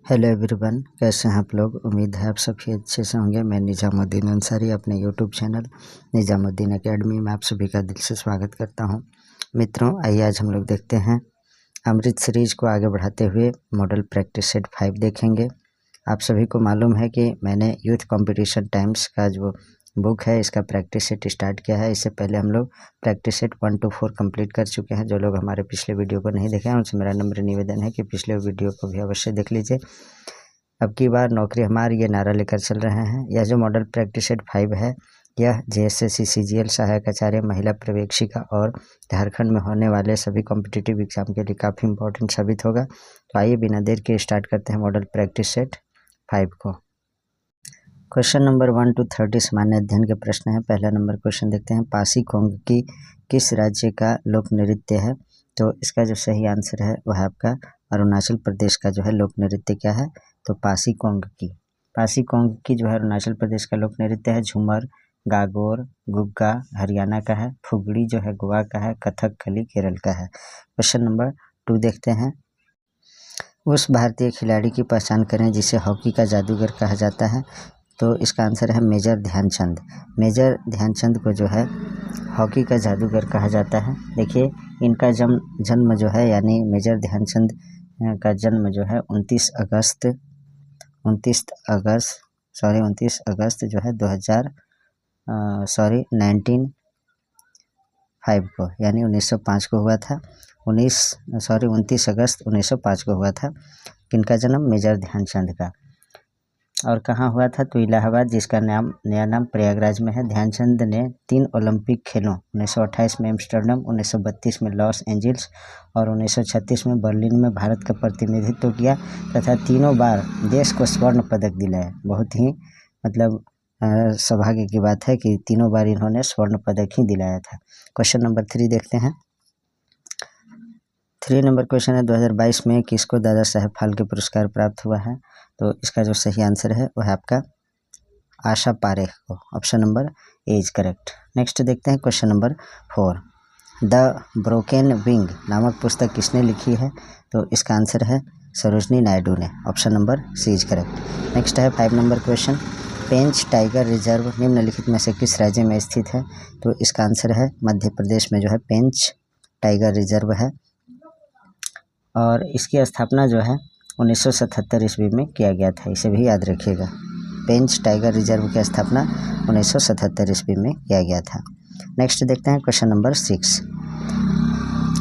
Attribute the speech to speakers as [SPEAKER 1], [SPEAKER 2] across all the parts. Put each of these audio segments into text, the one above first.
[SPEAKER 1] Hello everyone, कैसे हैं आप लोग। उम्मीद है आप सभी अच्छे से होंगे। मैं निजामुद्दीन अंसारी अपने यूट्यूब चैनल निजामुद्दीन एकेडमी में आप सभी का दिल से स्वागत करता हूं। मित्रों, आइए आज हम लोग देखते हैं अमृत सीरीज को आगे बढ़ाते हुए मॉडल प्रैक्टिस सेट 5 देखेंगे। आप सभी को मालूम है कि मैंने यूथ कंपटीशन टाइम्स का जो बुक है इसका प्रैक्टिस सेट स्टार्ट किया है। इससे पहले हम लोग प्रैक्टिस सेट 1 to 4 कंप्लीट कर चुके हैं। जो लोग हमारे पिछले वीडियो को नहीं देखे हैं उनसे मेरा नम्र निवेदन है कि पिछले वीडियो को भी अवश्य देख लीजिए। अब की बार नौकरी हमारी, ये नारा लेकर चल रहे हैं। यह जो मॉडल प्रैक्टिस सेट 5 है यह JSSC CGL सहायक आचार्य, महिला पर्यवेक्षिका और झारखंड में होने वाले सभी कॉम्पिटिटिव एग्जाम के लिए काफ़ी इंपॉर्टेंट साबित होगा। तो आइए बिना देर के स्टार्ट करते हैं मॉडल प्रैक्टिस सेट 5 को। क्वेश्चन नंबर 1 to 30 सामान्य अध्ययन के प्रश्न है। पहला नंबर क्वेश्चन देखते हैं, पासी कोंगकी किस राज्य का लोक नृत्य है। तो इसका जो सही आंसर है वह है आपका अरुणाचल प्रदेश का जो है लोक नृत्य क्या है, तो पासी कोंगकी जो है अरुणाचल प्रदेश का लोक नृत्य है। झूमर, गागोर, गुग्गा हरियाणा का है। फुगड़ी जो है गोवा का है। कथकली केरल का है। क्वेश्चन नंबर 2 देखते हैं, उस भारतीय खिलाड़ी की पहचान करें जिसे हॉकी का जादूगर कहा जाता है। तो इसका आंसर है मेजर ध्यानचंद। मेजर ध्यानचंद को जो है हॉकी का जादूगर कहा जाता है। देखिए इनका जन्म जो है यानी मेजर ध्यानचंद का जन्म जो है 29 अगस्त जो है 1905 को यानी 1905 को हुआ था। 29 अगस्त 1905 को हुआ था किनका जन्म, मेजर ध्यानचंद का। और कहाँ हुआ था, तो इलाहाबाद, जिसका नया नाम प्रयागराज में है। ध्यानचंद ने 3 ओलंपिक खेलों 1928 में एम्स्टर्डम, 1932 में लॉस एंजिल्स और 1936 में बर्लिन में भारत का प्रतिनिधित्व किया तथा तीनों बार देश को स्वर्ण पदक दिलाया। बहुत ही मतलब सौभाग्य की बात है कि तीनों बार इन्होंने स्वर्ण पदक ही दिलाया था। क्वेश्चन नंबर 3 देखते हैं। 3 नंबर क्वेश्चन है, 2022 में किसको दादा साहेब फाल्के पुरस्कार प्राप्त हुआ है। तो इसका जो सही आंसर है वह है आपका आशा पारेख को। Option number A is correct. Next देखते हैं question number 4, the broken wing नामक पुस्तक किसने लिखी है। तो इसका आंसर है सरोजनी नायडू ने। Option number C is correct. Next है 5 number question, Pench tiger reserve निम्नलिखित में से किस राज्य में स्थित है। तो इसका आंसर है मध्य प्रदेश में जो है पेंच टाइगर रिजर्व है और इसकी स्थापना जो है 1977 ईस्वी में किया गया था। इसे भी याद रखिएगा, पेंच टाइगर रिजर्व की स्थापना 1977 ईस्वी में किया गया था। नेक्स्ट देखते हैं क्वेश्चन नंबर 6,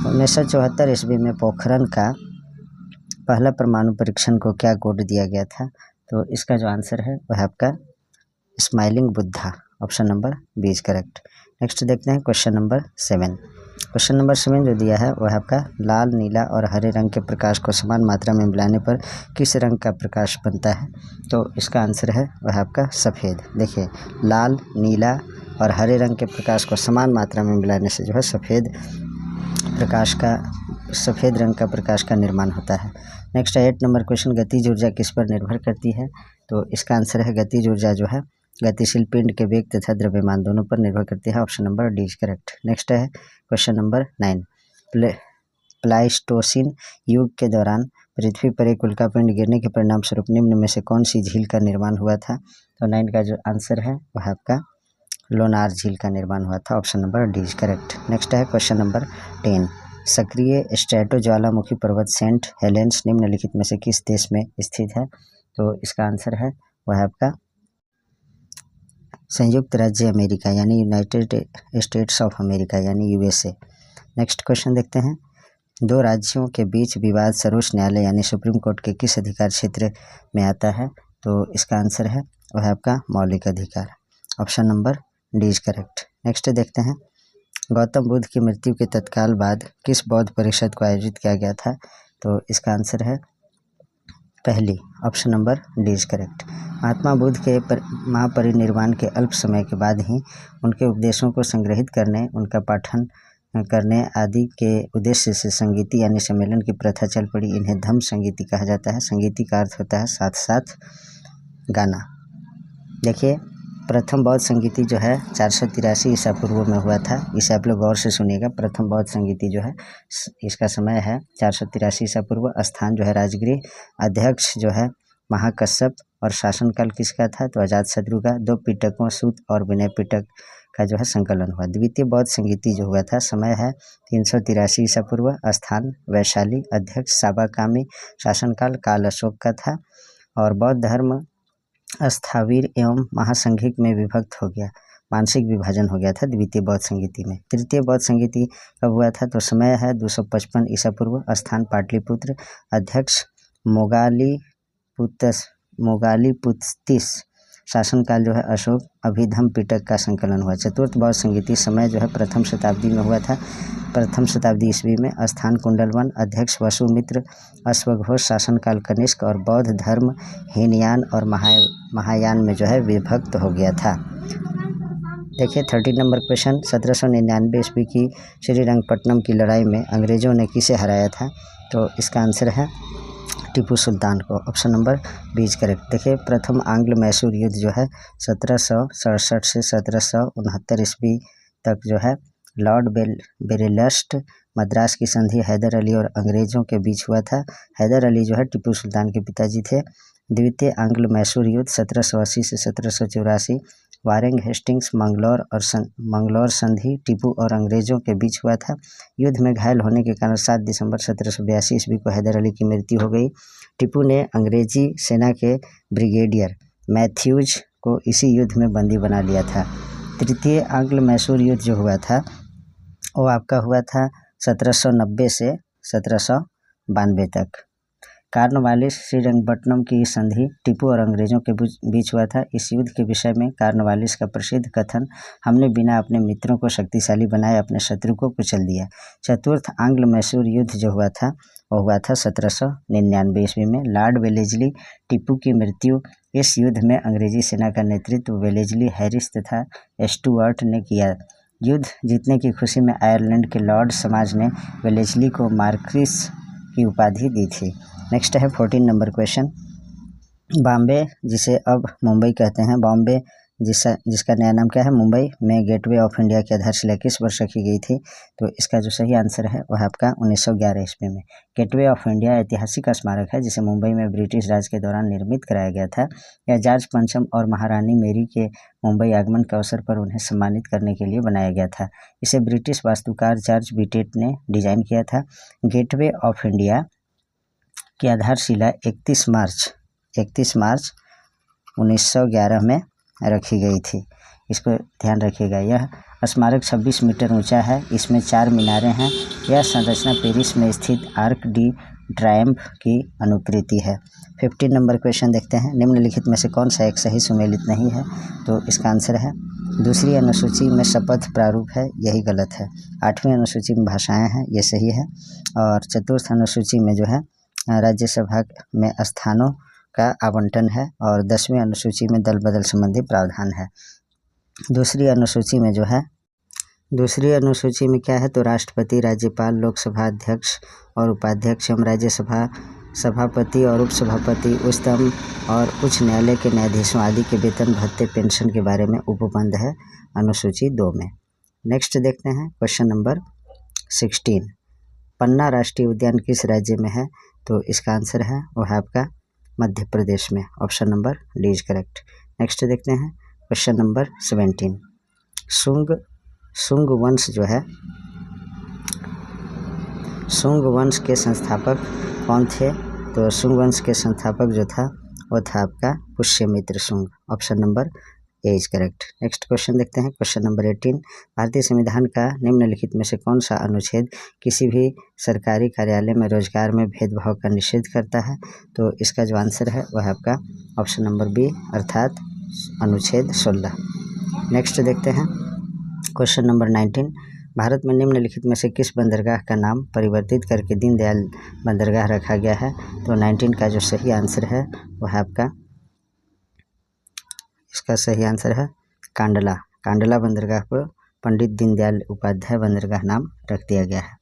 [SPEAKER 1] 1974 ईस्वी में पोखरण का पहला परमाणु परीक्षण को क्या कोड दिया गया था। तो इसका जो आंसर है वह है आपका smiling Buddha. Option number B is correct. Next देखते हैं क्वेश्चन नंबर 7। क्वेश्चन नंबर 7 जो दिया है वह है आपका लाल, नीला और हरे रंग के प्रकाश को समान मात्रा में मिलाने पर किस रंग का प्रकाश बनता है। तो इसका आंसर है वह है आपका सफ़ेद। देखिए लाल, नीला और हरे रंग के प्रकाश को समान मात्रा में मिलाने से जो है सफ़ेद रंग का प्रकाश का निर्माण होता है। नेक्स्ट 8 नंबर क्वेश्चन, गतिज ऊर्जा किस पर निर्भर करती है। तो इसका आंसर है गतिज ऊर्जा जो है गतिशील पिंड के वेग तथा द्रव्यमान दोनों पर निर्भर करती है। Option number D is correct. Next है क्वेश्चन नंबर 9, प्लाइस्टोसिन युग के दौरान पृथ्वी पर एक उल्कापिंड गिरने के परिणाम स्वरूप निम्न में से कौन सी झील का निर्माण हुआ था। तो 9 का जो आंसर है वह आपका लोनार झील का निर्माण हुआ था। Option number D is correct. Next है क्वेश्चन नंबर 10, सक्रिय स्ट्रेटो ज्वालामुखी पर्वत सेंट हेलेंस निम्नलिखित में से किस देश में स्थित है। तो इसका आंसर है वह आपका संयुक्त राज्य अमेरिका यानी यूनाइटेड स्टेट्स ऑफ अमेरिका यानी USA। नेक्स्ट क्वेश्चन देखते हैं, 2 राज्यों के बीच विवाद सर्वोच्च न्यायालय यानी सुप्रीम कोर्ट के किस अधिकार क्षेत्र में आता है। तो इसका आंसर है वह है आपका मौलिक अधिकार। Option number D is correct. Next देखते हैं, गौतम बुद्ध की मृत्यु के तत्काल बाद किस बौद्ध परिषद को आयोजित किया गया था। तो इसका आंसर है पहली। Option number D is correct. Mahatma Buddha के महापरिनिर्वाण के अल्प समय के बाद ही उनके उपदेशों को संग्रहित करने, उनका पाठन करने आदि के उद्देश्य से संगीति यानी सम्मेलन की प्रथा चल पड़ी। इन्हें धम्म संगीति कहा जाता है। संगीति का अर्थ होता है साथ साथ गाना। देखिए प्रथम बौद्ध संगीति जो है 483 ईसा पूर्व में हुआ था। इसे आप लोग गौर से सुनिएगा। प्रथम बौद्ध संगीति जो है इसका समय है 483 ईसा पूर्व। स्थान जो है राजगृह। अध्यक्ष जो है महाकश्यप और शासनकाल किसका था? तो अजातशत्रु का। 2 पिटकों सूत और विनय पिटक का जो है संकलन हुआ। द्वितीय बौद्ध संगीति जो हुआ था समय है 383 ईसा पूर्व। स्थान वैशाली। अध्यक्ष साबाकामी। शासनकाल काल अशोक का था। और बौद्ध धर्म स्थावीर एवं महासंघिक में विभक्त हो गया, मानसिक विभाजन हो गया था द्वितीय बौद्ध संगीति में। तृतीय बौद्ध संगीति कब हुआ था? तो समय है 255 ईसा पूर्व। स्थान पाटलिपुत्र। अध्यक्ष मोगालीपुत्तिस। शासनकाल जो है अशोक। अभिधम पिटक का संकलन हुआ। चतुर्थ बौद्ध संगीति समय जो है प्रथम शताब्दी में हुआ था, प्रथम शताब्दी ईस्वी में। स्थान कुंडलवन। अध्यक्ष वसुमित्र। अश्वघोष। शासनकाल कनिष्क। और बौद्ध धर्म हीनयान और महायान में जो है विभक्त हो गया था। देखिए 30 नंबर क्वेश्चन। 1799 ईस्वी की श्रीरंगपट्टनम की लड़ाई में अंग्रेजों ने किसे हराया था? तो इसका आंसर है टीपू सुल्तान को। Option number 20 correct. देखिए प्रथम आंग्ल मैसूर युद्ध जो है 1767 से 1769 ईस्वी तक जो है लॉर्ड बेरेलस्ट मद्रास की संधि हैदर अली और अंग्रेजों के बीच हुआ था। हैदर अली जो है टीपू सुल्तान के पिताजी थे। द्वितीय आंग्ल मैसूर युद्ध 1780 से 1784 वारेंग हेस्टिंग्स मंगलौर संधि टीपू और अंग्रेजों के बीच हुआ था। युद्ध में घायल होने के कारण 7 दिसंबर 1782 ईस्वी को हैदर अली की मृत्यु हो गई। टीपू ने अंग्रेजी सेना के ब्रिगेडियर मैथ्यूज को इसी युद्ध में बंदी बना लिया था। तृतीय आंग्ल मैसूर युद्ध जो हुआ था वो आपका हुआ था 1790 से 1792 तक। कार्नवालिस श्रीरंगपट्टनम की संधि टीपू और अंग्रेजों के बीच हुआ था। इस युद्ध के विषय में कार्नवालिस का प्रसिद्ध कथन, हमने बिना अपने मित्रों को शक्तिशाली बनाए अपने शत्रु को कुचल दिया। चतुर्थ आंग्ल मैसूर युद्ध जो हुआ था वो हुआ था 1799 ईस्वी में। लॉर्ड वेलेजली टीपू की मृत्यु। इस युद्ध में अंग्रेजी सेना का नेतृत्व वेलेजली हैरिस तथा स्टुअर्ट ने किया। युद्ध जीतने की खुशी में आयरलैंड के लॉर्ड समाज ने वेलेजली को मार्क्विस की उपाधि दी थी। नेक्स्ट है 14 नंबर क्वेश्चन। बॉम्बे जिसे अब मुंबई कहते हैं, बॉम्बे जिसका नया नाम क्या है? मुंबई में गेटवे ऑफ इंडिया की आधारशिला किस वर्ष रखी गई थी? तो इसका जो सही आंसर है वह आपका 1911 ईस्वी में। गेटवे ऑफ इंडिया ऐतिहासिक स्मारक है जिसे मुंबई में ब्रिटिश राज के दौरान निर्मित कराया गया था। यह जॉर्ज पंचम और महारानी मेरी के मुंबई आगमन के अवसर पर उन्हें सम्मानित करने के लिए बनाया गया था। इसे ब्रिटिश वास्तुकार जॉर्ज बीटेट ने डिजाइन किया था। गेटवे ऑफ इंडिया की आधारशिला 31 मार्च 1911 में रखी गई थी। इसको ध्यान रखिएगा। यह स्मारक 26 मीटर ऊंचा है। इसमें 4 मीनारें हैं। यह संरचना पेरिस में स्थित आर्क डी ट्रायम्फ की अनुकृति है। 15 नंबर क्वेश्चन देखते हैं। निम्नलिखित में से कौन सा एक सही सुमेलित नहीं है? तो इसका आंसर है दूसरी अनुसूची में शपथ प्रारूप है, यही गलत है। 8वीं अनुसूची में भाषाएं हैं, ये सही है। और चतुर्थ अनुसूची में जो है राज्यसभा में स्थानों का आवंटन है। और 10वीं अनुसूची में दल बदल संबंधी प्रावधान है। दूसरी अनुसूची में क्या है? तो राष्ट्रपति, राज्यपाल, लोकसभा अध्यक्ष और उपाध्यक्ष एवं राज्यसभा सभापति और उपसभापति, उच्चतम और उच्च न्यायालय के न्यायाधीशों आदि के वेतन भत्ते पेंशन के बारे में उपबंध है अनुसूची 2 में। नेक्स्ट देखते हैं क्वेश्चन नंबर 16। पन्ना राष्ट्रीय उद्यान किस राज्य में है? तो इसका आंसर है वह आपका मध्य प्रदेश में। Option number D is correct. Next देखते हैं क्वेश्चन नंबर 17। शुंग वंश जो है, शुंग वंश के संस्थापक कौन थे? तो शुंग वंश के संस्थापक जो था वो था आपका Pushyamitra Shunga. Option number A is correct. Next question देखते हैं क्वेश्चन नंबर 18। भारतीय संविधान का निम्नलिखित में से कौन सा अनुच्छेद किसी भी सरकारी कार्यालय में रोजगार में भेदभाव का निषेध करता है? तो इसका जो आंसर है वह आपका ऑप्शन नंबर बी अर्थात अनुच्छेद 16। नेक्स्ट देखते हैं क्वेश्चन नंबर 19। भारत में निम्नलिखित में से किस बंदरगाह का नाम परिवर्तित करके दीनदयाल बंदरगाह रखा गया है? तो 19 का जो सही आंसर है वह आपका, इसका सही आंसर है कांडला बंदरगाह को पंडित दीनदयाल उपाध्याय बंदरगाह नाम रख दिया गया है।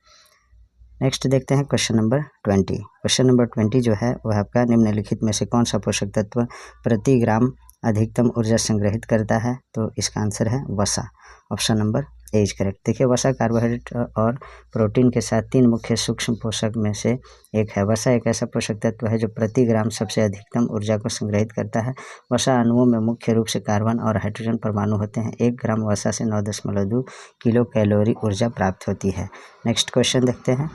[SPEAKER 1] नेक्स्ट देखते हैं क्वेश्चन नंबर 20। क्वेश्चन नंबर 20 जो है वह आपका निम्नलिखित में से कौन सा पोषक तत्व प्रति ग्राम अधिकतम ऊर्जा संग्रहित करता है? तो इसका आंसर है वसा, option number A is correct. देखिए वसा कार्बोहाइड्रेट और प्रोटीन के साथ 3 मुख्य सूक्ष्म पोषक में से एक है। वसा एक ऐसा पोषक तत्व है जो प्रति ग्राम सबसे अधिकतम ऊर्जा को संग्रहित करता है। वसा अणुओं में मुख्य रूप से कार्बन और हाइड्रोजन परमाणु होते हैं। 1 ग्राम वसा से 9.2 किलो कैलोरी ऊर्जा प्राप्त होती है। नेक्स्ट क्वेश्चन देखते हैं।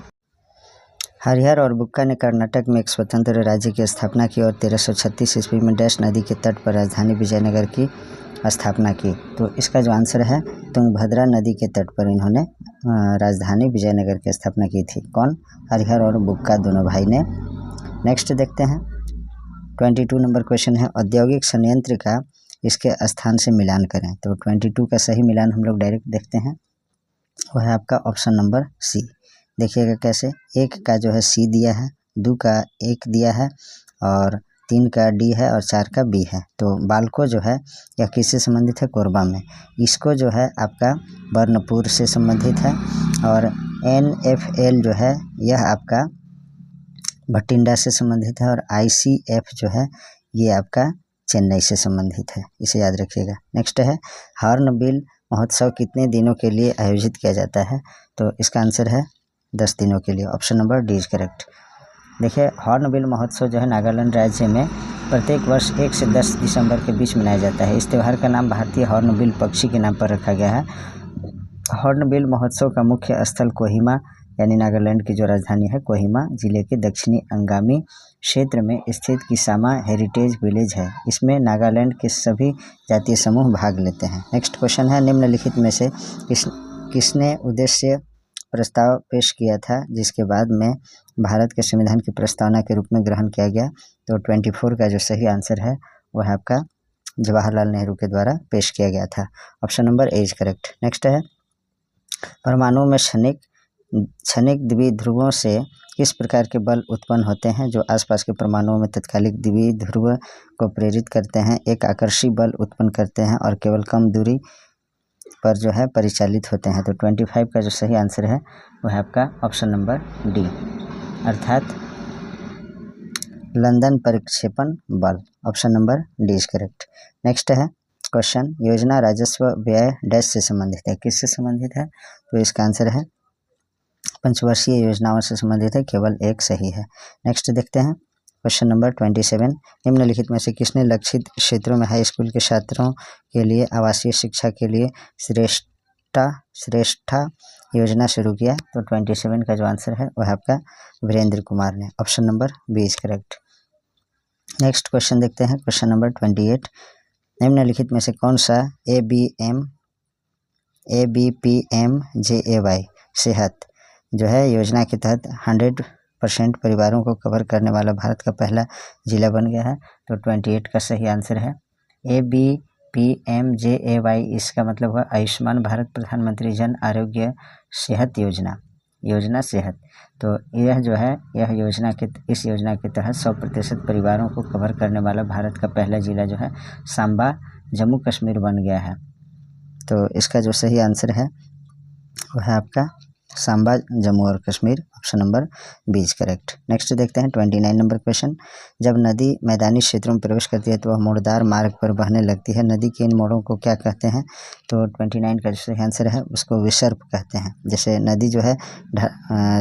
[SPEAKER 1] हरिहर और बुक्का ने कर्नाटक में एक स्वतंत्र राज्य की स्थापना की और 1336 ईस्वी में डैश नदी के तट पर राजधानी विजयनगर की स्थापना की। तो इसका जो आंसर है तुंगभद्रा नदी के तट पर इन्होंने राजधानी विजयनगर की स्थापना की थी। कौन? हरिहर और बुक्का दोनों भाई ने। नेक्स्ट देखते हैं 22 नंबर क्वेश्चन है, औद्योगिक संयंत्र का इसके स्थान से मिलान करें। तो 22 का सही मिलान हम लोग डायरेक्ट देखते हैं, वह है आपका ऑप्शन नंबर सी। देखिएगा कैसे, 1 का जो है सी दिया है, 2 का 1 दिया है और 3 का डी है और 4 का बी है। तो बालको जो है यह किससे संबंधित है? कोरबा में। इसको जो है आपका बर्नपुर से संबंधित है और NFL जो है यह आपका भटिंडा से संबंधित है और ICF जो है ये आपका चेन्नई से संबंधित है, इसे याद रखिएगा। नेक्स्ट है, हॉर्नबिल महोत्सव कितने दिनों के लिए आयोजित किया जाता है? तो इसका आंसर है 10 दिनों के लिए, option number D is correct. देखिए हॉर्नबिल महोत्सव जो है नागालैंड राज्य में प्रत्येक वर्ष 1 से 10 दिसंबर के बीच मनाया जाता है। इस त्यौहार का नाम भारतीय हॉर्नबिल पक्षी के नाम पर रखा गया है। हॉर्नबिल महोत्सव का मुख्य स्थल कोहिमा यानी नागालैंड की जो राजधानी है कोहिमा जिले के दक्षिणी अंगामी क्षेत्र में स्थित किसामा हेरिटेज विलेज है। इसमें नागालैंड के सभी जातीय समूह भाग लेते हैं। नेक्स्ट क्वेश्चन है, निम्नलिखित में से किसने उद्देश्य प्रस्ताव पेश किया था जिसके बाद में भारत के संविधान की प्रस्तावना के रूप में ग्रहण किया गया? तो 24 का जो सही आंसर है वह आपका जवाहरलाल नेहरू के द्वारा पेश किया गया था, option number A is correct. Next है, परमाणु में क्षणिक द्विध्रुवों से किस प्रकार के बल उत्पन्न होते हैं जो आसपास के परमाणुओं में तत्कालिक द्विध्रुव को प्रेरित करते हैं? एक आकर्षी बल उत्पन्न करते हैं और केवल कम दूरी पर जो है परिचालित होते हैं। तो 25 का जो सही आंसर है वह है आपका ऑप्शन नंबर डी, अर्थात लंदन परिक्षेपण बल, option number D is correct. Next है क्वेश्चन, योजना राजस्व व्यय डैश से संबंधित है? किससे संबंधित है? तो इसका आंसर है पंचवर्षीय योजनाओं से संबंधित है, केवल एक सही है। नेक्स्ट देखते हैं क्वेश्चन नंबर 27, निम्नलिखित में से किसने लक्षित क्षेत्रों में हाई स्कूल के छात्रों के लिए आवासीय शिक्षा के लिए श्रेष्ठा योजना शुरू किया? तो 27 का जो आंसर है वह आपका वीरेंद्र कुमार ने, option number B is correct. Next question देखते हैं क्वेश्चन नंबर 28, निम्नलिखित में से कौन सा ABPMJAY सेहत जो है योजना के तहत 100% परिवारों को कवर करने वाला भारत का पहला जिला बन गया है? तो 28 का सही आंसर है ABPMJAY। इसका मतलब हुआ आयुष्मान भारत प्रधानमंत्री जन आरोग्य सेहत योजना सेहत। तो यह जो है इस योजना के तहत 100% परिवारों को कवर करने वाला भारत का पहला जिला जो है सांबा जम्मू कश्मीर बन गया है। तो इसका जो सही आंसर है वह है आपका सांबा जम्मू और Kashmir, option number B is correct. Next देखते हैं 29 नंबर क्वेश्चन, जब नदी मैदानी क्षेत्रों में प्रवेश करती है तो वह मोड़दार मार्ग पर बहने लगती है, नदी के इन मोड़ों को क्या कहते हैं? तो 29 का जो सही आंसर है उसको विसर्प कहते हैं। जैसे नदी जो है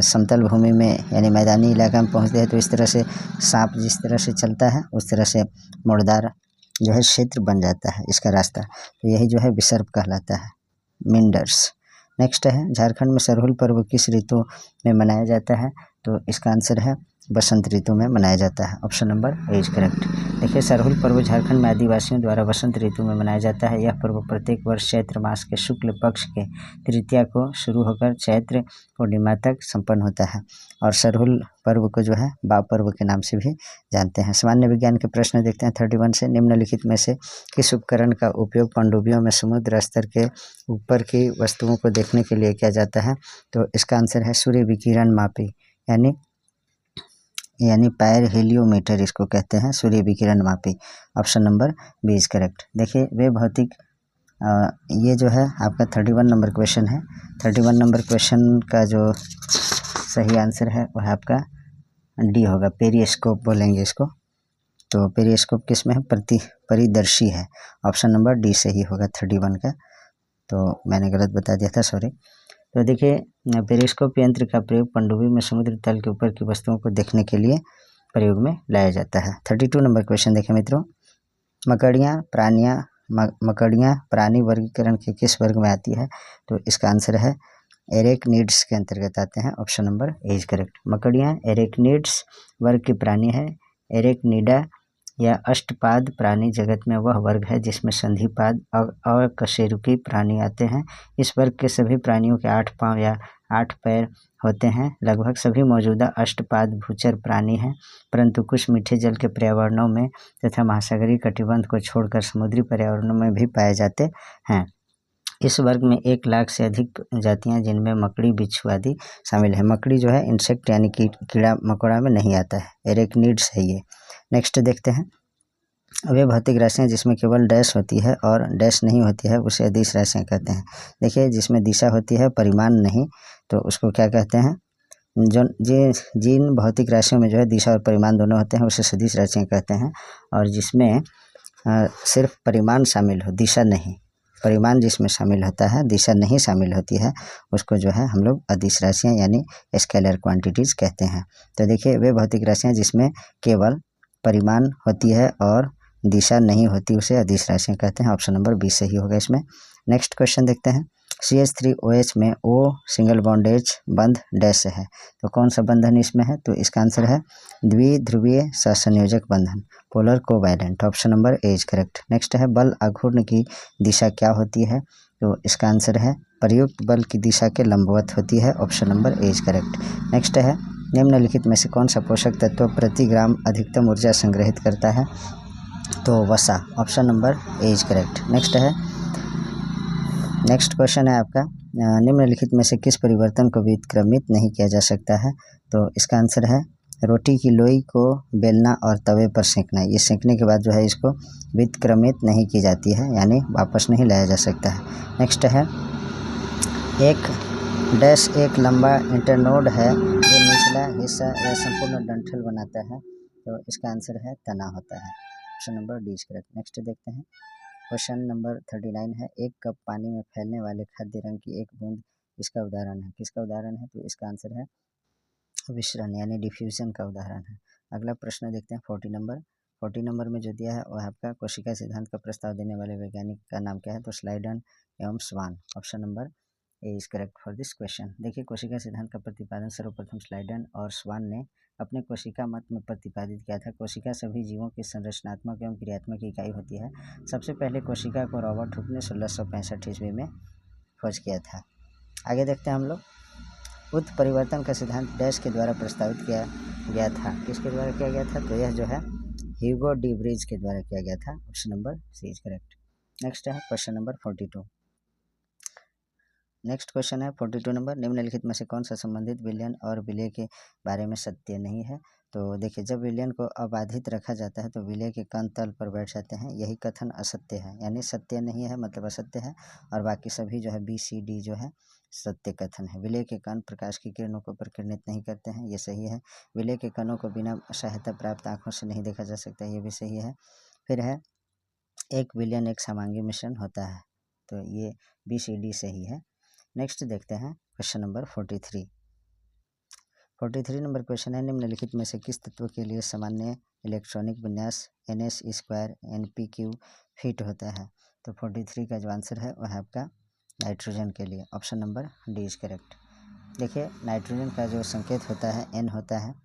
[SPEAKER 1] समतल भूमि में यानी मैदानी इलाका में पहुँचती है तो इस तरह से सांप जिस तरह से चलता है उस तरह से मोड़दार जो है क्षेत्र बन जाता है इसका रास्ता, तो यही जो है विसर्प कहलाता है, मिंडर्स। नेक्स्ट है, झारखंड में सरहुल पर्व किस ऋतु में मनाया जाता है? तो इसका आंसर है बसंत ऋतु में मनाया जाता है, option number A is correct. देखिए सरहुल पर्व झारखंड में आदिवासियों द्वारा बसंत ऋतु में मनाया जाता है। यह पर्व प्रत्येक वर्ष चैत्र मास के शुक्ल पक्ष के तृतीया को शुरू होकर चैत्र पूर्णिमा तक संपन्न होता है और सरहुल पर्व को जो है बाव पर्व के नाम से भी जानते हैं। सामान्य विज्ञान के प्रश्न देखते हैं 31 से, निम्नलिखित में से किस उपकरण का उपयोग पनडुब्बियों में समुद्र स्तर के ऊपर की वस्तुओं को देखने के लिए किया जाता है? तो इसका आंसर है सूर्य विकिरण मापी यानी पैर हेलियोमीटर इसको कहते हैं, सूर्य विकिरण मापी, option number B is correct. देखिए वे भौतिक ये जो है आपका 31 नंबर क्वेश्चन है। 31 नंबर क्वेश्चन का जो सही आंसर है वह आपका डी होगा, पेरिस्कोप बोलेंगे इसको। तो पेरिस्कोप किस में है? परिदर्शी है। ऑप्शन नंबर डी सही होगा 31 का। तो मैंने गलत बता दिया था, सॉरी। तो देखिए, पेरिस्कोप यंत्र का प्रयोग पनडुब्बी में समुद्र तल के ऊपर की वस्तुओं को देखने के लिए प्रयोग में लाया जाता है। 32 नंबर क्वेश्चन देखें मित्रों। मकड़ियाँ प्राणी वर्गीकरण के किस वर्ग में आती है? तो इसका आंसर है एरेक्निड्स के अंतर्गत आते हैं। Option number A is correct. मकड़ियाँ एरेक्निड्स वर्ग की प्राणी है। एरेक्निडा या अष्टपाद प्राणी जगत में वह वर्ग है जिसमें संधिपाद और कशेरुकी प्राणी आते हैं। इस वर्ग के सभी प्राणियों के 8 पांव या 8 पैर होते हैं। लगभग सभी मौजूदा अष्टपाद भूचर प्राणी हैं, परंतु कुछ मीठे जल के पर्यावरणों में तथा महासागरीय कटिबंध को छोड़कर समुद्री पर्यावरणों में भी पाए जाते हैं। इस वर्ग में 1 लाख से अधिक जातियां, जिनमें मकड़ी, बिच्छू आदि शामिल है। मकड़ी जो है इंसेक्ट यानी कि कीड़ा मकोड़ा में नहीं आता है, एरेक्निड्स है ये। नेक्स्ट देखते हैं। वे भौतिक राशियाँ जिसमें केवल डैश होती है और डैश नहीं होती है उसे अदिश राशियाँ कहते हैं। देखिए, जिसमें दिशा होती है परिमाण नहीं, तो उसको क्या कहते हैं? जो जिन भौतिक राशियों में जो है दिशा और परिमाण दोनों होते हैं उसे सदिश राशियाँ कहते हैं। और जिसमें सिर्फ परिमाण शामिल हो, दिशा नहीं, परिमाण जिसमें शामिल होता है, दिशा नहीं शामिल होती है, उसको जो है हम लोग अदिश राशियाँ यानी स्केलर क्वांटिटीज़ कहते हैं। तो देखिए, वे भौतिक राशियाँ जिसमें केवल परिमाण होती है और दिशा नहीं होती उसे अदिश राशियाँ कहते हैं। ऑप्शन नंबर बी सही होगा इसमें। नेक्स्ट क्वेश्चन देखते हैं। CH3OH में O सिंगल बॉन्डेज बंध डैश है, तो कौन सा बंधन इसमें है? तो इसका आंसर है द्विध्रुवीय सहसंयोजक बंधन, polar covalent. Option number A is correct. Next है बल आघूर्ण की दिशा क्या होती है? तो इसका आंसर है प्रयुक्त बल की दिशा के लंबवत होती है। Option number A is correct. Next है निम्नलिखित में से कौन सा पोषक तत्व प्रति ग्राम अधिकतम ऊर्जा संग्रहित करता है? तो वसा। Option number A is correct. Next question है आपका, निम्नलिखित में से किस परिवर्तन को व्युत्क्रमित नहीं किया जा सकता है? तो इसका आंसर है रोटी की लोई को बेलना और तवे पर सेंकना। ये सेंकने के बाद जो है इसको व्युत्क्रमित नहीं की जाती है, यानी वापस नहीं लाया जा सकता है। नेक्स्ट है एक लंबा इंटरनोड है जो निचला हिस्सा या संपूर्ण डंठल बनाता है, तो इसका आंसर है तना होता है। Option number D is correct. Next देखते हैं। क्वेश्चन नंबर 39 है, 1 कप पानी में फैलने वाले खाद्य रंग की एक बूंद इसका उदाहरण है। किसका उदाहरण है? तो इसका आंसर है विसरण यानी डिफ्यूजन का उदाहरण है। अगला प्रश्न देखते हैं 40 नंबर में जो दिया है वह आपका कोशिका सिद्धांत का प्रस्ताव देने वाले वैज्ञानिक का नाम क्या है? तो स्लाइडन एवं Schwann. Option number A is correct for this question. देखिए, कोशिका सिद्धांत का प्रतिपादन सर्वप्रथम स्लाइडन और स्वान ने अपने कोशिका मत में प्रतिपादित किया था। कोशिका सभी जीवों की संरचनात्मक एवं क्रियात्मक इकाई होती है। सबसे पहले कोशिका को रॉबर्ट हुक ने 1665 ईस्वी में खोज किया था। आगे देखते हैं हम लोग। उत्परिवर्तन का सिद्धांत डैश के द्वारा प्रस्तावित किया गया था। किसके द्वारा किया गया था? तो यह जो है ह्यूगो डी ब्रिज के द्वारा किया गया था। Option number C is correct. Next है क्वेश्चन नंबर 42। नेक्स्ट क्वेश्चन है 42 नंबर, निम्नलिखित में से कौन सा संबंधित विलयन और विलय के बारे में सत्य नहीं है? तो देखिए, जब विलयन को अबाधित रखा जाता है तो विलय के कण तल पर बैठ जाते हैं, यही कथन असत्य है, यानी सत्य नहीं है मतलब असत्य है। और बाकी सभी जो है बी सी डी जो है सत्य कथन है। विलय के कण प्रकाश की किरणों को प्रकीर्णित नहीं करते हैं, ये सही है। विलय के कणों को बिना सहायता प्राप्त आँखों से नहीं देखा जा सकता, ये भी सही है। फिर है एक विलयन एक समांगी मिश्रण होता है, तो ये बी सी डी सही है। नेक्स्ट देखते हैं क्वेश्चन नंबर 43 नंबर क्वेश्चन है, निम्नलिखित में से किस तत्व के लिए सामान्य इलेक्ट्रॉनिक विन्यास NS² NPQ फिट होता है? तो 43 का जो आंसर है वह है आपका नाइट्रोजन के लिए। Option number D is correct. देखिए, नाइट्रोजन का जो संकेत होता है N होता है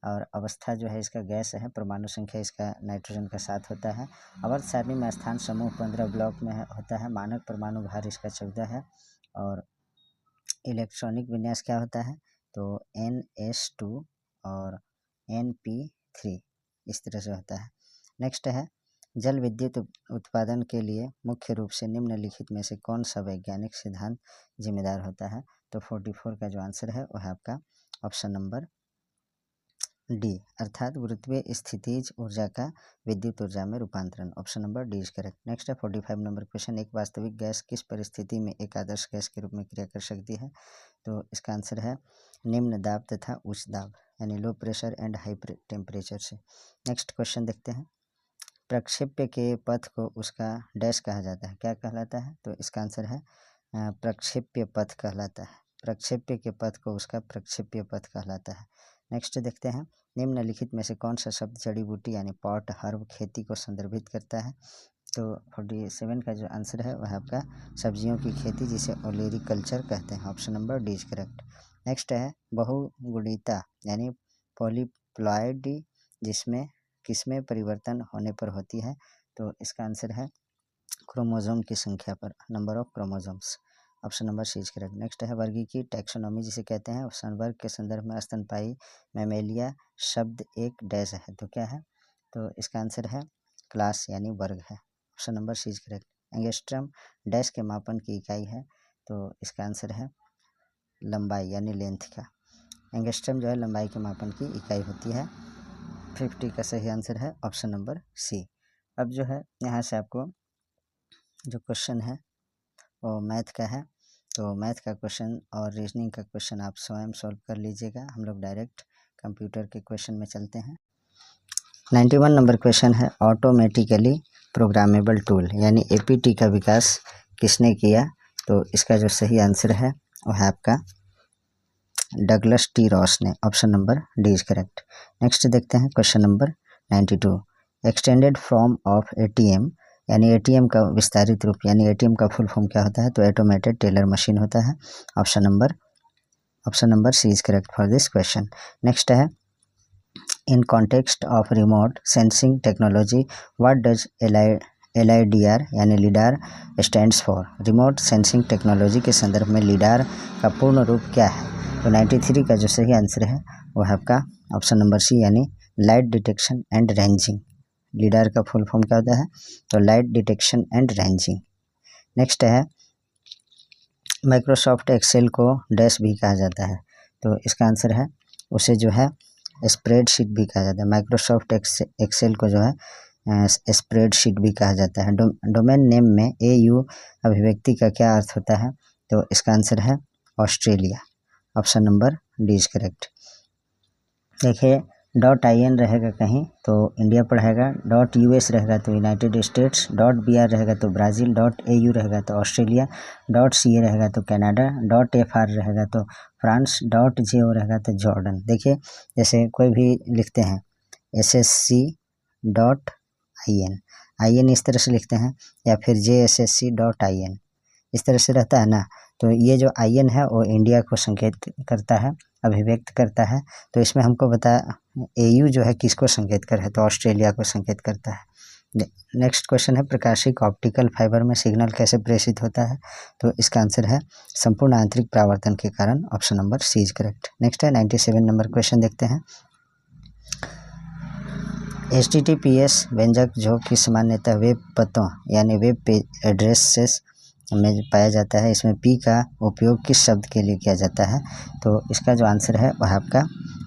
[SPEAKER 1] और अवस्था जो है इसका गैस है, परमाणु संख्या इसका नाइट्रोजन का 7 होता है। आवर्त सारणी में स्थान समूह 15 ब्लॉक में होता है। मानक परमाणु भार इसका 14 है। और इलेक्ट्रॉनिक विन्यास क्या होता है? तो NS2 और NP3 इस तरह से होता है। नेक्स्ट है जल विद्युत उत्पादन के लिए मुख्य रूप से निम्नलिखित में से कौन सा वैज्ञानिक सिद्धांत जिम्मेदार होता है? तो 44 का जो आंसर है वह आपका ऑप्शन नंबर डी, अर्थात गुरुत्वीय स्थितिज ऊर्जा का विद्युत ऊर्जा में रूपांतरण। Option number D is correct. Next है 45 नंबर क्वेश्चन, एक वास्तविक गैस किस परिस्थिति में एक आदर्श गैस के रूप में क्रिया कर सकती है? तो इसका आंसर है निम्न दाब तथा उच्च दाब, यानी low pressure and high temperature से। नेक्स्ट क्वेश्चन देखते हैं। प्रक्षेप्य के पथ को उसका डैश कहा जाता है, क्या कहलाता है? तो इसका आंसर है प्रक्षेप्य पथ कहलाता है। प्रक्षेप्य के पथ को उसका प्रक्षेप्य पथ कहलाता है। नेक्स्ट देखते हैं, निम्नलिखित में से कौन सा शब्द जड़ी बूटी यानी पॉट हर्ब खेती को संदर्भित करता है? तो 47 का जो आंसर है वह आपका सब्जियों की खेती, जिसे ओलेरिकल्चर कहते हैं। Option number D is correct. Next है बहुगुणिता यानी पॉलीप्लॉइडी जिसमें किसमें परिवर्तन होने पर होती है? तो इसका आंसर है क्रोमोसोम की संख्या पर, number of chromosomes. Option number C is correct. Next है वर्गी की टैक्सोनॉमी जिसे कहते हैं। वर्ग के संदर्भ में स्तनपायी मैमेलिया शब्द एक डैश है, तो क्या है? तो इसका आंसर है क्लास यानी वर्ग है। Option number C is correct. Angstrom dash के मापन की इकाई है, तो इसका आंसर है लंबाई यानी लेंथ का। एंगस्ट्रम जो है लंबाई के मापन की इकाई होती है। 50 का सही आंसर है ऑप्शन नंबर सी। अब जो है यहाँ से आपको जो क्वेश्चन है वो मैथ का है, तो मैथ का क्वेश्चन और रीजनिंग का क्वेश्चन आप स्वयं सॉल्व कर लीजिएगा। हम लोग डायरेक्ट कंप्यूटर के क्वेश्चन में चलते हैं। 91 नंबर क्वेश्चन है, ऑटोमेटिकली प्रोग्रामेबल टूल यानी APT का विकास किसने किया? तो इसका जो सही आंसर है वो है आपका डगलस टी रॉस ने। Option number D is correct. Next देखते हैं question number 92, extended form of ATM यानी ATM का विस्तारित रूप यानी ATM का फुल फॉर्म क्या होता है? तो ऑटोमेटेड टेलर मशीन होता है। Option number C is correct for this question. Next है, in context of remote sensing technology what does LIDAR यानी LIDAR stands for? Remote sensing technology के संदर्भ में लीडार का पूर्ण रूप क्या है? तो 93 का जो सही आंसर है वो है आपका ऑप्शन नंबर सी यानी लाइट डिटेक्शन एंड रेंजिंग। लीडार का फुल फॉर्म क्या होता है? तो light detection and ranging. Next है, माइक्रोसॉफ्ट एक्सेल को डैश भी कहा जाता है, तो इसका आंसर है उसे जो है स्प्रेडशीट भी कहा जाता है। माइक्रोसॉफ्ट एक्सेल को जो है स्प्रेडशीट भी कहा जाता है। डोमेन नेम में AU अभिव्यक्ति का क्या अर्थ होता है? तो इसका आंसर है Australia. Option number D is correct. देखिए .in रहेगा कहीं तो इंडिया पढ़ेगा, .US रहेगा तो यूनाइटेड स्टेट्स, .BR रहेगा तो ब्राज़ील, .AU रहेगा तो ऑस्ट्रेलिया, .CA रहेगा तो कनाडा, .FR रहेगा तो फ्रांस, .JO रहेगा तो जॉर्डन। देखिए जैसे कोई भी लिखते हैं SSC.IN इस तरह से लिखते हैं, या फिर JSSC.IN इस तरह से रहता है ना, तो ये जो IN है वो इंडिया को संकेत करता है, अभिव्यक्त करता है। तो इसमें हमको बता AU जो है किसको संकेत कर है? तो ऑस्ट्रेलिया को संकेत करता है। नेक्स्ट क्वेश्चन है, प्रकाशिक ऑप्टिकल फाइबर में सिग्नल कैसे प्रेषित होता है? तो इसका आंसर है संपूर्ण आंतरिक परावर्तन के कारण। Option number C is correct. Next है 97 नंबर क्वेश्चन देखते हैं। HTTPS व्यंजक जो कि सामान्यतः वेब पतों यानी वेब पेज एड्रेसेस में पाया जाता है, इसमें P का उपयोग किस शब्द के लिए किया जाता है? तो इसका जो आंसर है वह आपका